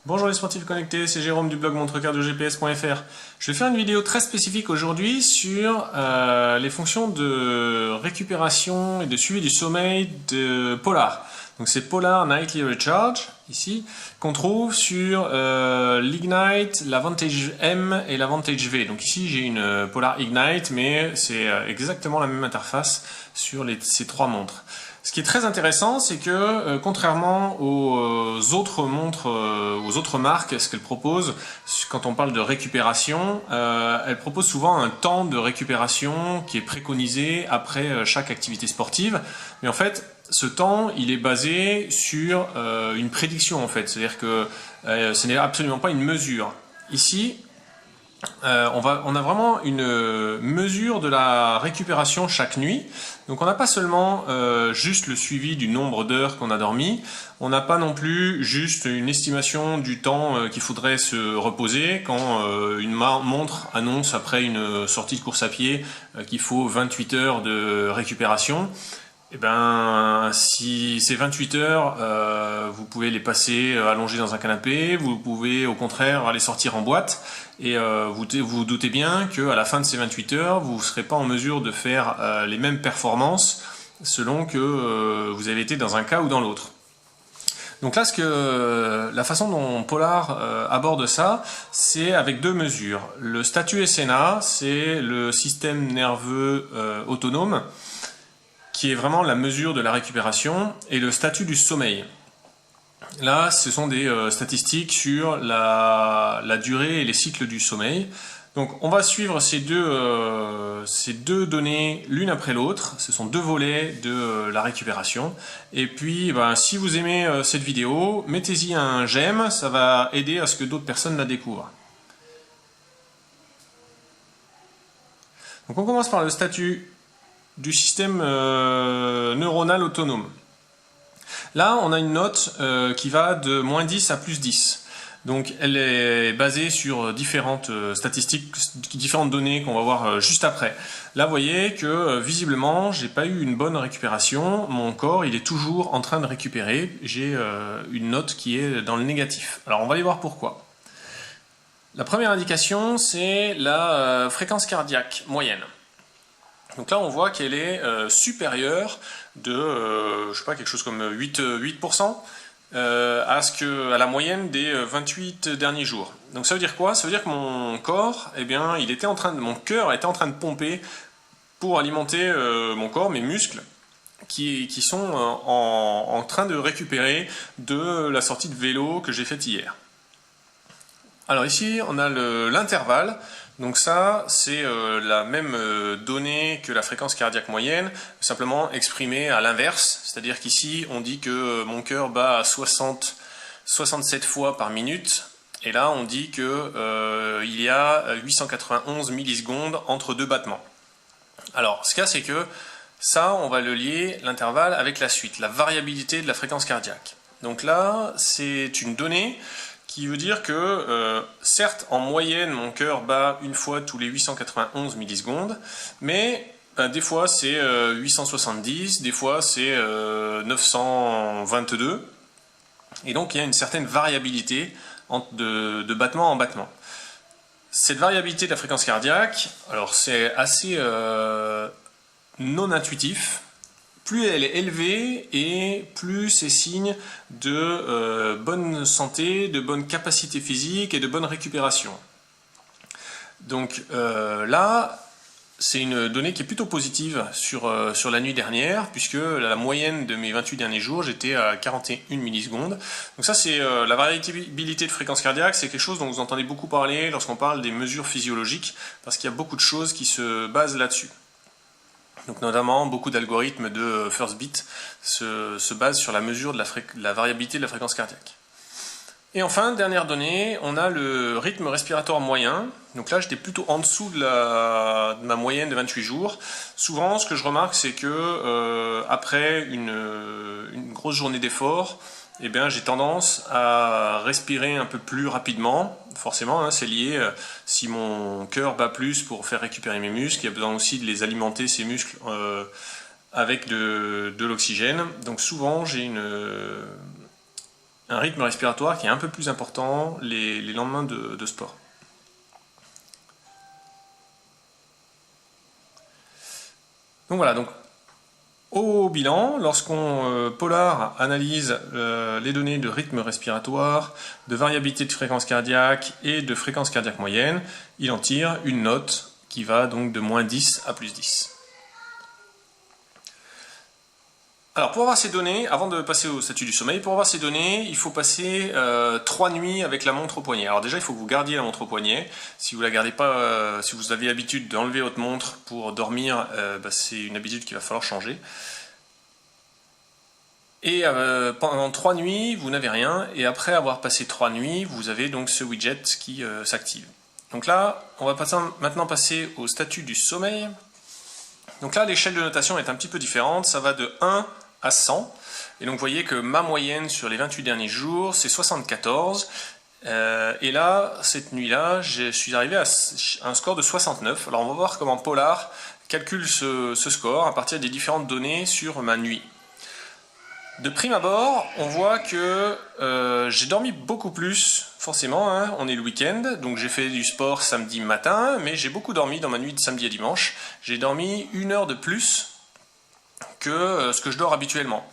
Bonjour les sportifs connectés, c'est Jérôme du blog montrecardiogps.fr. Je vais faire une vidéo très spécifique aujourd'hui sur les fonctions de récupération et de suivi du sommeil de Polar. Donc c'est Polar Nightly Recharge, ici, qu'on trouve sur l'Ignite, la Vantage M et la Vantage V. Donc ici j'ai une Polar Ignite, mais c'est exactement la même interface sur ces trois montres. Ce qui est très intéressant, c'est que contrairement aux autres montres, aux autres marques, ce qu'elles proposent, quand on parle de récupération, elles proposent souvent un temps de récupération qui est préconisé après chaque activité sportive. Mais en fait, ce temps, il est basé sur une prédiction en fait. C'est-à-dire que ce n'est absolument pas une mesure. Ici, on a vraiment une mesure de la récupération chaque nuit. Donc on n'a pas seulement juste le suivi du nombre d'heures qu'on a dormi, on n'a pas non plus juste une estimation du temps qu'il faudrait se reposer quand une montre annonce après une sortie de course à pied qu'il faut 28 heures de récupération. Eh ben, si ces 28 heures, vous pouvez les passer allongés dans un canapé, vous pouvez au contraire aller sortir en boîte, et vous doutez bien qu'à la fin de ces 28 heures, vous ne serez pas en mesure de faire les mêmes performances selon que vous avez été dans un cas ou dans l'autre. Donc là, la façon dont Polar aborde ça, c'est avec deux mesures. Le statut SNA, c'est le système nerveux autonome, qui est vraiment la mesure de la récupération, et le statut du sommeil. Là, ce sont des statistiques sur la durée et les cycles du sommeil. Donc on va suivre ces deux données l'une après l'autre. Ce sont deux volets de la récupération. Et puis, si vous aimez cette vidéo, mettez-y un j'aime, ça va aider à ce que d'autres personnes la découvrent. Donc on commence par le statut du système neuronal autonome. Là, on a une note qui va de moins 10 à plus 10. Donc, elle est basée sur différentes statistiques, différentes données qu'on va voir juste après. Là, vous voyez que visiblement, j'ai pas eu une bonne récupération. Mon corps, il est toujours en train de récupérer. J'ai une note qui est dans le négatif. Alors, on va aller voir pourquoi. La première indication, c'est la fréquence cardiaque moyenne. Donc là, on voit qu'elle est supérieure de, je sais pas, quelque chose comme 8% à la moyenne des 28 derniers jours. Donc ça veut dire quoi? Ça veut dire que mon corps, eh bien, mon cœur était en train de pomper pour alimenter mon corps, mes muscles, qui sont en train de récupérer de la sortie de vélo que j'ai faite hier. Alors ici, on a l'intervalle. Donc ça, c'est la même donnée que la fréquence cardiaque moyenne, simplement exprimée à l'inverse. C'est-à-dire qu'ici, on dit que mon cœur bat à 67 fois par minute. Et là, on dit que il y a 891 millisecondes entre deux battements. Alors, ce qu'il y a, c'est que ça, on va le lier, l'intervalle, avec la suite, la variabilité de la fréquence cardiaque. Donc là, c'est une donnée qui veut dire que, certes, en moyenne, mon cœur bat une fois tous les 891 millisecondes, mais des fois c'est 870, des fois c'est 922, et donc il y a une certaine variabilité de battement en battement. Cette variabilité de la fréquence cardiaque, alors c'est assez non intuitif. Plus elle est élevée et plus c'est signe de bonne santé, de bonne capacité physique et de bonne récupération. Donc là, c'est une donnée qui est plutôt positive sur la nuit dernière, puisque la moyenne de mes 28 derniers jours, j'étais à 41 millisecondes. Donc ça, c'est la variabilité de fréquence cardiaque, c'est quelque chose dont vous entendez beaucoup parler lorsqu'on parle des mesures physiologiques, parce qu'il y a beaucoup de choses qui se basent là-dessus. Donc notamment, beaucoup d'algorithmes de First Beat se basent sur la mesure de la variabilité de la fréquence cardiaque. Et enfin, dernière donnée, on a le rythme respiratoire moyen. Donc là, j'étais plutôt en dessous de ma moyenne de 28 jours. Souvent, ce que je remarque, c'est que après une grosse journée d'effort, eh bien, j'ai tendance à respirer un peu plus rapidement. Forcément, hein, c'est lié. Si mon cœur bat plus pour faire récupérer mes muscles, il y a besoin aussi de les alimenter, ces muscles, avec de l'oxygène. Donc souvent, j'ai un rythme respiratoire qui est un peu plus important les lendemains de sport. Donc voilà, donc au bilan, lorsqu'on Polar analyse les données de rythme respiratoire, de variabilité de fréquence cardiaque et de fréquence cardiaque moyenne, il en tire une note qui va donc de moins 10 à plus 10. Alors pour avoir ces données, avant de passer au statut du sommeil, pour avoir ces données, il faut passer 3 nuits avec la montre au poignet. Alors déjà, il faut que vous gardiez la montre au poignet. Si vous la gardez pas, si vous avez l'habitude d'enlever votre montre pour dormir, c'est une habitude qu'il va falloir changer. Et pendant 3 nuits, vous n'avez rien, et après avoir passé 3 nuits, vous avez donc ce widget qui s'active. Donc là, on va maintenant passer au statut du sommeil. Donc là, l'échelle de notation est un petit peu différente, ça va de 1 à 100. Et donc vous voyez que ma moyenne sur les 28 derniers jours, c'est 74. Et là, cette nuit-là, je suis arrivé à un score de 69. Alors on va voir comment Polar calcule ce score à partir des différentes données sur ma nuit. De prime abord, on voit que j'ai dormi beaucoup plus, forcément, hein, on est le week-end, donc j'ai fait du sport samedi matin, mais j'ai beaucoup dormi dans ma nuit de samedi à dimanche. J'ai dormi 1 heure de plus que ce que je dors habituellement.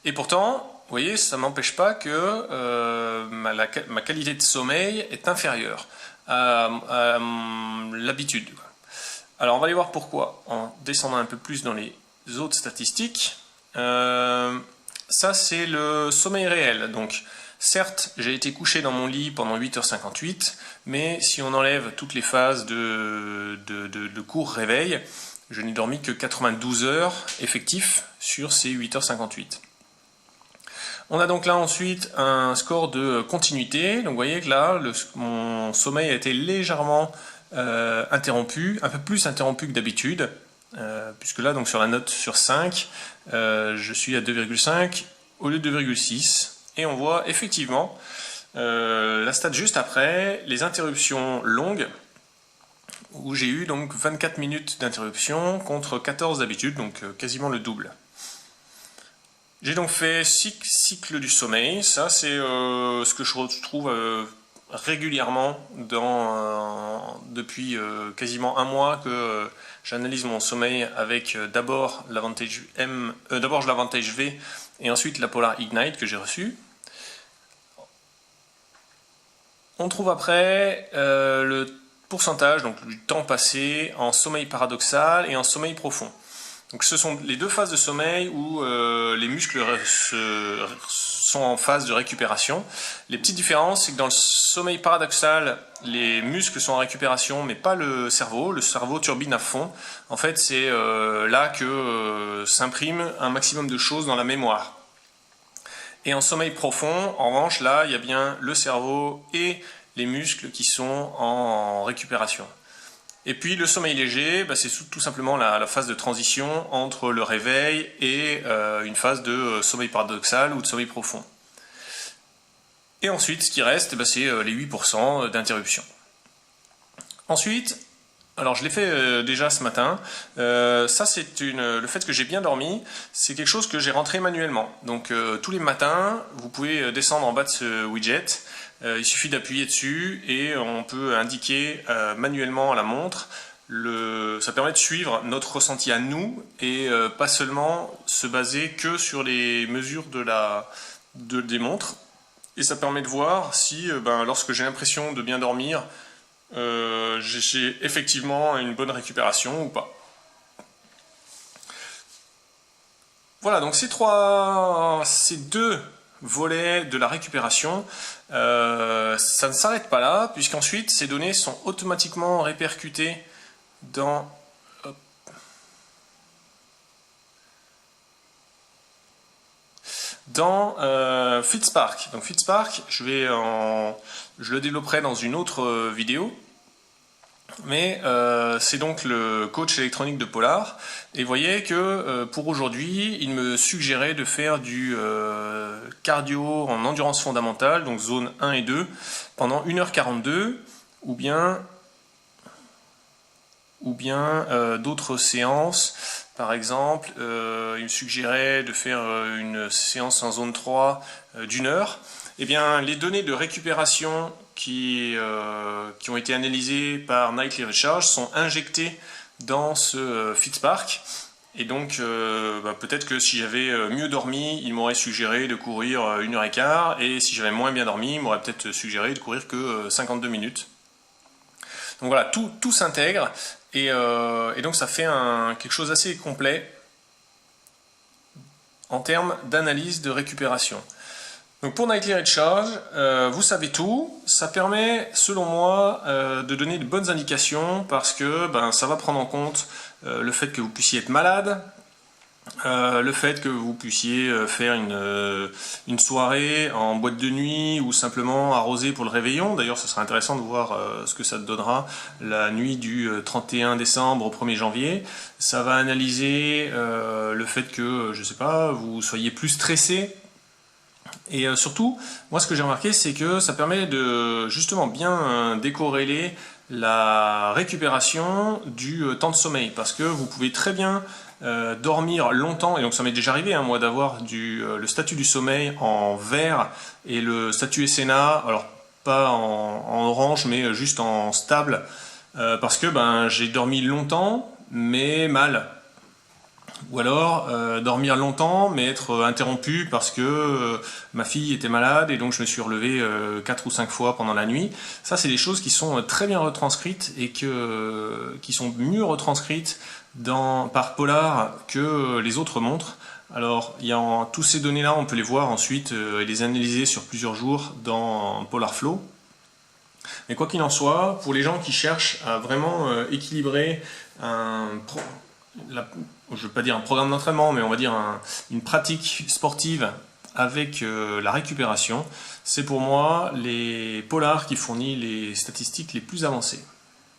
Et pourtant, vous voyez, ça ne m'empêche pas que ma qualité de sommeil est inférieure à l'habitude. Alors on va aller voir pourquoi, en descendant un peu plus dans les autres statistiques. Ça, c'est le sommeil réel. Donc, certes, j'ai été couché dans mon lit pendant 8h58, mais si on enlève toutes les phases de court réveil, je n'ai dormi que 92 heures effectifs sur ces 8h58. On a donc là ensuite un score de continuité. Donc, vous voyez que là, mon sommeil a été légèrement interrompu, un peu plus interrompu que d'habitude. Puisque là, donc sur la note sur 5, je suis à 2,5 au lieu de 2,6. Et on voit effectivement la stat juste après, les interruptions longues, où j'ai eu donc 24 minutes d'interruption contre 14 d'habitude, donc quasiment le double. J'ai donc fait 6 cycles du sommeil, ça c'est ce que je retrouve régulièrement depuis quasiment un mois que j'analyse mon sommeil avec d'abord l'Avantage V et ensuite la Polar Ignite que j'ai reçu. On trouve après le pourcentage donc, du temps passé en sommeil paradoxal et en sommeil profond. Donc ce sont les deux phases de sommeil où les muscles sont en phase de récupération. Les petites différences, c'est que dans le sommeil paradoxal, les muscles sont en récupération, mais pas le cerveau. Le cerveau turbine à fond. En fait, c'est là que s'imprime un maximum de choses dans la mémoire. Et en sommeil profond, en revanche, là, il y a bien le cerveau et les muscles qui sont en récupération. Et puis le sommeil léger, c'est tout simplement la phase de transition entre le réveil et une phase de sommeil paradoxal ou de sommeil profond. Et ensuite, ce qui reste, c'est les 8% d'interruption. Ensuite, alors je l'ai fait déjà ce matin, ça c'est le fait que j'ai bien dormi, c'est quelque chose que j'ai rentré manuellement. Donc tous les matins, vous pouvez descendre en bas de ce widget, il suffit d'appuyer dessus et on peut indiquer manuellement à la montre. Ça permet de suivre notre ressenti à nous et pas seulement se baser que sur les mesures des montres. Et ça permet de voir si lorsque j'ai l'impression de bien dormir, j'ai effectivement une bonne récupération ou pas. Voilà, donc ces deux volets de la récupération, ça ne s'arrête pas là, puisqu'ensuite ces données sont automatiquement répercutées dans FitSpark. Donc FitSpark, je le développerai dans une autre vidéo. Mais c'est donc le coach électronique de Polar. Et vous voyez que pour aujourd'hui, il me suggérait de faire du cardio en endurance fondamentale, donc zone 1 et 2, pendant 1h42, ou bien d'autres séances. Par exemple, il me suggérait de faire une séance en zone 3 d'1 heure. Eh bien, les données de récupération qui ont été analysées par Nightly Recharge sont injectées dans ce FitSpark. Et donc, peut-être que si j'avais mieux dormi, il m'aurait suggéré de courir 1h15, et si j'avais moins bien dormi, il m'aurait peut-être suggéré de courir que 52 minutes. Donc voilà, tout s'intègre, et donc ça fait quelque chose d'assez complet en termes d'analyse de récupération. Donc pour Nightly Recharge, vous savez tout. Ça permet, selon moi, de donner de bonnes indications parce que ça va prendre en compte le fait que vous puissiez être malade, le fait que vous puissiez faire une soirée en boîte de nuit ou simplement arroser pour le réveillon. D'ailleurs, ce sera intéressant de voir ce que ça donnera la nuit du 31 décembre au 1er janvier. Ça va analyser le fait que, je sais pas, vous soyez plus stressé. Et surtout, moi ce que j'ai remarqué, c'est que ça permet de justement bien décorréler la récupération du temps de sommeil, parce que vous pouvez très bien dormir longtemps, et donc ça m'est déjà arrivé, moi, d'avoir le statut du sommeil en vert et le statut SNA, alors pas en orange, mais juste en stable, parce que j'ai dormi longtemps, mais mal. Ou alors dormir longtemps mais être interrompu parce que ma fille était malade et donc je me suis relevé 4 ou 5 fois pendant la nuit. Ça, c'est des choses qui sont très bien retranscrites et qui sont mieux retranscrites par Polar que les autres montres. Alors, tous ces données-là, on peut les voir ensuite et les analyser sur plusieurs jours dans Polar Flow. Mais quoi qu'il en soit, pour les gens qui cherchent à vraiment équilibrer je ne veux pas dire un programme d'entraînement, mais on va dire une pratique sportive avec la récupération, c'est pour moi les Polar qui fournit les statistiques les plus avancées.